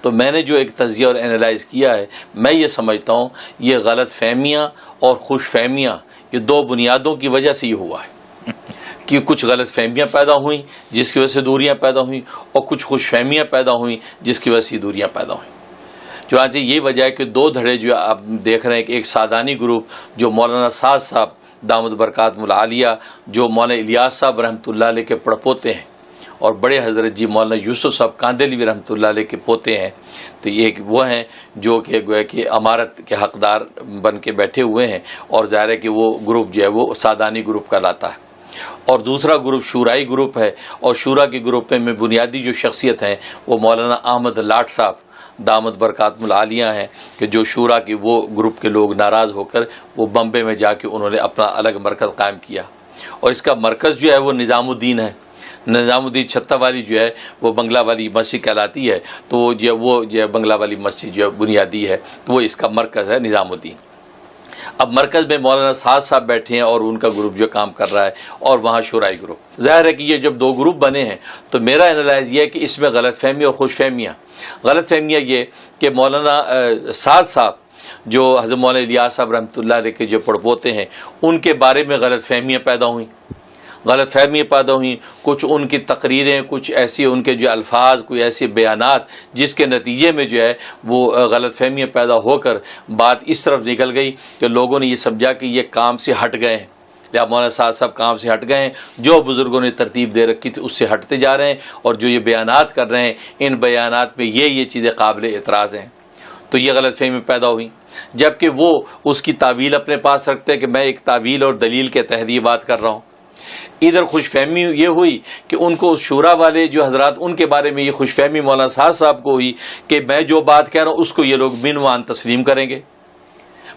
تو میں نے جو ایک تجزیہ اور انالائز کیا ہے، میں یہ سمجھتا ہوں یہ غلط فہمیاں اور خوش فہمیاں یہ دو بنیادوں کی وجہ سے یہ ہوا ہے کہ کچھ غلط فہمیاں پیدا ہوئیں جس کی وجہ سے دوریاں پیدا ہوئیں، اور کچھ خوش فہمیاں پیدا ہوئیں جس کی وجہ سے دوریاں پیدا ہوئیں۔ چنانچہ یہ وجہ ہے کہ دو دھڑے جو آپ دیکھ رہے ہیں کہ ایک سعدانی گروپ جو مولانا سعد صاحب دامت برکاتہم العالیہ جو مولانا الیاس صاحب رحمۃ اللہ علیہ کے پڑپوتے ہیں، اور بڑے حضرت جی مولانا یوسف صاحب کاندھلوی رحمۃ اللہ علیہ کے پوتے ہیں، تو یہ وہ ہیں جو کہ گویا کہ امارت کے حقدار بن کے بیٹھے ہوئے ہیں، اور ظاہر ہے کہ وہ گروپ جو ہے وہ سعدانی گروپ کہلاتا ہے۔ اور دوسرا گروپ شورائی گروپ ہے، اور شورا کے گروپ میں بنیادی جو شخصیت ہیں وہ مولانا احمد لاٹ صاحب دامت برکاتہم العالیہ ہیں، کہ جو شورا کے وہ گروپ کے لوگ ناراض ہو کر وہ بمبے میں جا کے انہوں نے اپنا الگ مرکز قائم کیا، اور اس کا مرکز جو ہے وہ نظام الدین ہے۔ نظام الدین چھتہ والی جو ہے وہ بنگلہ والی مسجد کہلاتی ہے، تو وہ جو ہے بنگلہ والی مسجد جو ہے بنیادی ہے، تو وہ اس کا مرکز ہے نظام الدین۔ اب مرکز میں مولانا سعد صاحب بیٹھے ہیں اور ان کا گروپ جو کام کر رہا ہے، اور وہاں شورائی گروپ۔ ظاہر ہے کہ یہ جب دو گروپ بنے ہیں تو میرا انالائز یہ ہے کہ اس میں غلط فہمی اور خوش فہمیاں۔ غلط فہمیاں یہ کہ مولانا سعد صاحب جو حضرت مولانا الیاس صاحب رحمۃ اللہ علیہ کے جو پڑپوتے ہیں، ان کے بارے میں غلط فہمیاں پیدا ہوئیں، کچھ ان کی تقریریں، کچھ ایسی ان کے جو الفاظ، کوئی ایسے بیانات جس کے نتیجے میں جو ہے وہ غلط فہمیاں پیدا ہو کر بات اس طرف نکل گئی کہ لوگوں نے یہ سمجھا کہ یہ کام سے ہٹ گئے ہیں، یا مولانا سعد صاحب کام سے ہٹ گئے ہیں، جو بزرگوں نے ترتیب دے رکھی تھی اس سے ہٹتے جا رہے ہیں، اور جو یہ بیانات کر رہے ہیں ان بیانات میں یہ چیزیں قابل اعتراض ہیں، تو یہ غلط فہمی پیدا ہوئی۔ جبکہ وہ اس کی تعویل اپنے پاس رکھتے ہیں کہ میں ایک تعویل اور دلیل کے تحت یہ بات کر رہا ہوں۔ ادھر خوش فہمی یہ ہوئی کہ ان کو شورا والے جو حضرات ان کے بارے میں یہ خوش فہمی مولانا سعد صاحب کو ہوئی کہ میں جو بات کہہ رہا ہوں اس کو یہ لوگ بنوان تسلیم کریں گے،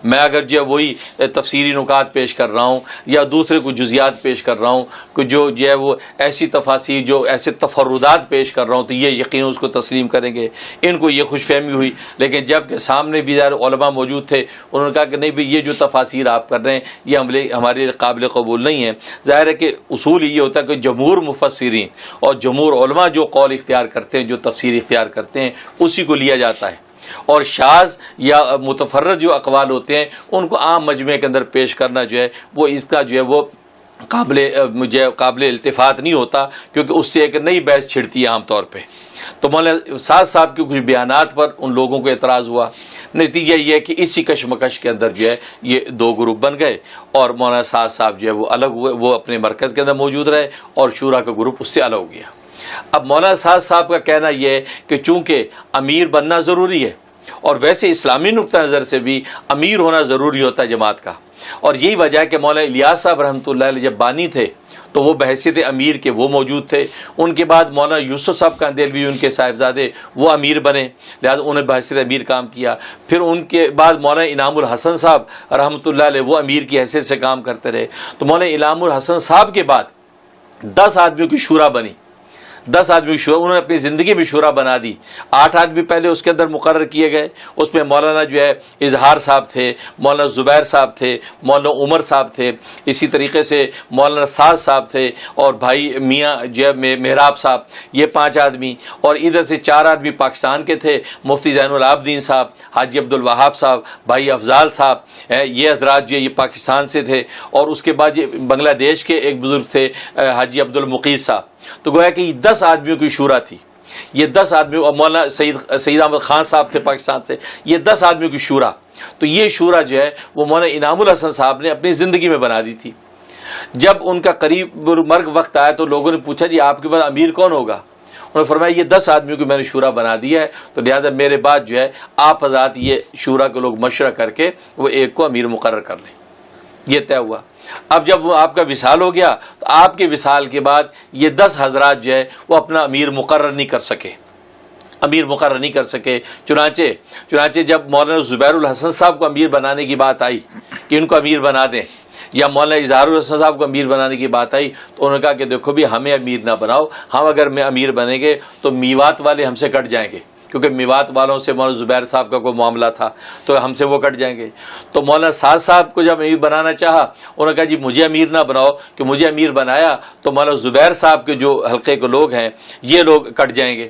میں اگر جو وہی تفسیری نکات پیش کر رہا ہوں یا دوسرے کو جزیات پیش کر رہا ہوں کہ جو ہے وہ ایسی تفاسیر جو ایسے تفردات پیش کر رہا ہوں تو یہ یقین اس کو تسلیم کریں گے، ان کو یہ خوش فہمی ہوئی۔ لیکن جب کہ سامنے بھی علماء موجود تھے، انہوں نے کہا کہ نہیں بھئی یہ جو تفاسیر آپ کر رہے ہیں یہ ہمارے قابل قبول نہیں ہے۔ ظاہر ہے کہ اصول یہ ہوتا ہے کہ جمہور مفسرین اور جمہور علماء جو قول اختیار کرتے ہیں، جو تفسیر اختیار کرتے ہیں، اسی کو لیا جاتا ہے، اور شاذ یا متفرد جو اقوال ہوتے ہیں ان کو عام مجمع کے اندر پیش کرنا جو ہے وہ اس کا جو ہے وہ قابل التفات نہیں ہوتا، کیونکہ اس سے ایک نئی بحث چھڑتی ہے عام طور پہ۔ تو مولانا سعد صاحب کے کچھ بیانات پر ان لوگوں کو اعتراض ہوا، نتیجہ یہ ہے کہ اسی کشمکش کے اندر جو ہے یہ دو گروپ بن گئے، اور مولانا سعد صاحب جو ہے وہ الگ ہوئے، وہ اپنے مرکز کے اندر موجود رہے، اور شورا کا گروپ اس سے الگ ہو گیا۔ اب مولانا سعد صاحب کا کہنا یہ ہے کہ چونکہ امیر بننا ضروری ہے، اور ویسے اسلامی نقطہ نظر سے بھی امیر ہونا ضروری ہوتا ہے جماعت کا، اور یہی وجہ ہے کہ مولانا الیاس صاحب رحمۃ اللہ علیہ جب بانی تھے تو وہ بحیثیت امیر کے وہ موجود تھے، ان کے بعد مولانا یوسف صاحب کاندھلوی ان کے صاحبزادے وہ امیر بنے، لہٰذا انہیں بحیثیت امیر کام کیا۔ پھر ان کے بعد مولانا انعام الحسن صاحب رحمۃ اللہ علیہ وہ امیر کی حیثیت سے کام کرتے رہے، تو مولانا انعام الحسن صاحب کے بعد 10 آدمیوں کی شورا بنی، 10 آدمی شورا، انہوں نے اپنی زندگی میں شورا بنا دی۔ 8 آدمی پہلے اس کے اندر مقرر کیے گئے، اس میں مولانا جو ہے اظہار صاحب تھے، مولانا زبیر صاحب تھے، مولانا عمر صاحب تھے، اسی طریقے سے مولانا سعد صاحب تھے، اور بھائی میاں جو ہے محراب صاحب، یہ 5 آدمی، اور ادھر سے 4 آدمی پاکستان کے تھے، مفتی زین العابدین صاحب، حاجی عبد الوہاب صاحب، بھائی افضال صاحب، یہ حضرات جو یہ پاکستان سے تھے، اور اس کے بعد یہ بنگلہ دیش کے ایک بزرگ تھے حاجی عبد المقیت صاحب۔ تو گویا کہ یہ 10 آدمیوں کی شورا تھی، یہ 10 آدمیوں، اور مولانا سعید احمد خان صاحب تھے پاکستان سے، یہ 10 آدمیوں کی شورا۔ تو یہ شورا جو ہے وہ مولانا انعام الحسن صاحب نے اپنی زندگی میں بنا دی تھی۔ جب ان کا قریب مرگ وقت آیا تو لوگوں نے پوچھا جی آپ کے بعد امیر کون ہوگا؟ انہوں نے فرمایا یہ 10 آدمیوں کی میں نے شورا بنا دیا ہے، تو لہٰذا میرے بعد جو ہے آپ حضرات یہ شورا کے لوگ مشورہ کر کے وہ ایک کو امیر مقرر کر لیں۔ یہ طے ہوا۔ اب جب آپ کا وصال ہو گیا تو آپ کے وصال کے بعد یہ 10 حضرات جو ہے وہ اپنا امیر مقرر نہیں کر سکے، چنانچہ جب مولانا زبیر الحسن صاحب کو امیر بنانے کی بات آئی کہ ان کو امیر بنا دیں، یا مولانا اظہار الحسن صاحب کو امیر بنانے کی بات آئی، تو انہوں نے کہا کہ دیکھو بھی ہمیں امیر نہ بناؤ، ہم اگر میں امیر بنیں گے تو میوات والے ہم سے کٹ جائیں گے، کیونکہ میوات والوں سے مولانا زبیر صاحب کا کوئی معاملہ تھا تو ہم سے وہ کٹ جائیں گے۔ تو مولانا سعد صاحب کو جب امیر بنانا چاہا، انہوں نے کہا جی مجھے امیر نہ بناؤ، کہ مجھے امیر بنایا تو مولانا زبیر صاحب کے جو حلقے کے لوگ ہیں یہ لوگ کٹ جائیں گے،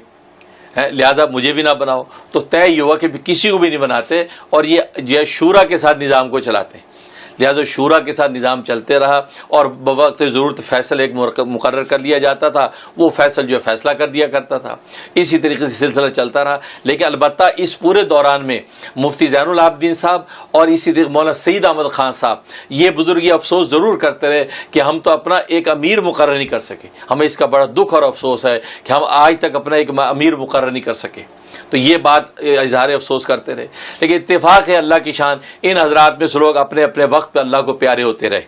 لہذا مجھے بھی نہ بناؤ. تو طے یہ ہوا کہ کسی کو بھی نہیں بناتے اور یہ شورا کے ساتھ نظام کو چلاتے ہیں. لہٰذا شورا کے ساتھ نظام چلتے رہا اور بوقت ضرورت فیصل ایک مقرر کر لیا جاتا تھا, وہ فیصل جو ہے فیصلہ کر دیا کرتا تھا. اسی طریقے سے سلسلہ چلتا رہا. لیکن البتہ اس پورے دوران میں مفتی زین العابدین صاحب اور اسی طریقے مولانا سعید احمد خان صاحب یہ بزرگ یہ افسوس ضرور کرتے رہے کہ ہم تو اپنا ایک امیر مقرر نہیں کر سکے. ہمیں اس کا بڑا دکھ اور افسوس ہے کہ ہم آج تک اپنا ایک امیر مقرر نہیں کر سکے. تو یہ بات اظہار افسوس کرتے رہے. لیکن اتفاق ہے اللہ کی شان, ان حضرات میں سے لوگ اپنے اپنے وقت پہ اللہ کو پیارے ہوتے رہے.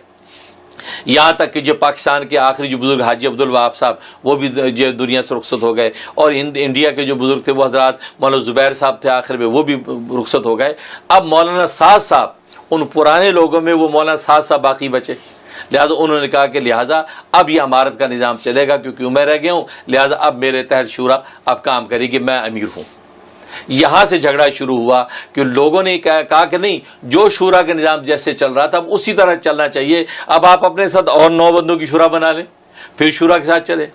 یہاں تک کہ جو پاکستان کے آخری جو بزرگ حاجی عبدالوہاب صاحب وہ بھی جو دنیا سے رخصت ہو گئے, اور انڈیا کے جو بزرگ تھے وہ حضرات مولانا زبیر صاحب تھے آخر میں, وہ بھی رخصت ہو گئے. اب مولانا سعد صاحب ان پرانے لوگوں میں وہ مولانا سعد صاحب باقی بچے. لہٰذا انہوں نے کہا کہ لہٰذا اب یہ امارت کا نظام چلے گا کیونکہ میں رہ گیا ہوں, لہٰذا اب میرے تحت شورا اب کام کرے گی, میں امیر ہوں. یہاں سے جھگڑا شروع ہوا کہ لوگوں نے کہا کہ نہیں, جو شورا کا نظام جیسے چل رہا تھا اب اسی طرح چلنا چاہیے, اب آپ اپنے ساتھ اور 9 بندوں کی شورا بنا لیں پھر شورا کے ساتھ چلے.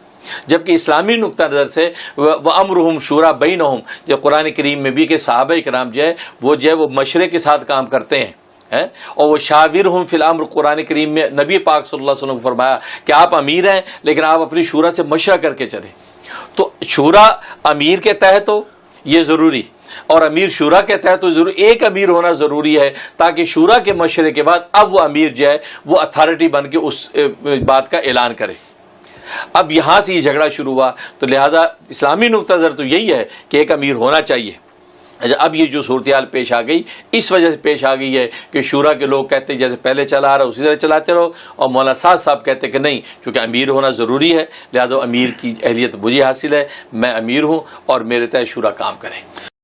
جبکہ اسلامی نقطہ نظر سے وَأَمْرُهُمْ شُورَىٰ بَيْنَهُمْ جو قرآن کریم میں بھی کہ صحابہ کرام جو ہے وہ مشورے کے ساتھ کام کرتے ہیں, اور وہ شاورہم فی الامر قرآن کریم میں نبی پاک صلی اللہ علیہ وسلم نے فرمایا کہ آپ امیر ہیں لیکن آپ اپنی شورا سے مشورہ کر کے چلیں. تو شورا امیر کے تحت ہو یہ ضروری, اور امیر شورا کے تحت تو ضرور ایک امیر ہونا ضروری ہے تاکہ شورا کے مشورے کے بعد اب وہ امیر جو ہے وہ اتھارٹی بن کے اس بات کا اعلان کرے. اب یہاں سے یہ جھگڑا شروع ہوا. تو لہذا اسلامی نقطہ نظر تو یہی ہے کہ ایک امیر ہونا چاہیے. اب یہ جو صورتحال پیش آ گئی اس وجہ سے پیش آ گئی ہے کہ شورا کے لوگ کہتے ہیں جیسے پہلے چلا آ رہا اسی طرح چلاتے رہو, اور مولانا سعد صاحب کہتے ہیں کہ نہیں, چونکہ امیر ہونا ضروری ہے لہذا امیر کی اہلیت مجھے حاصل ہے, میں امیر ہوں اور میرے تحت شورا کام کرے.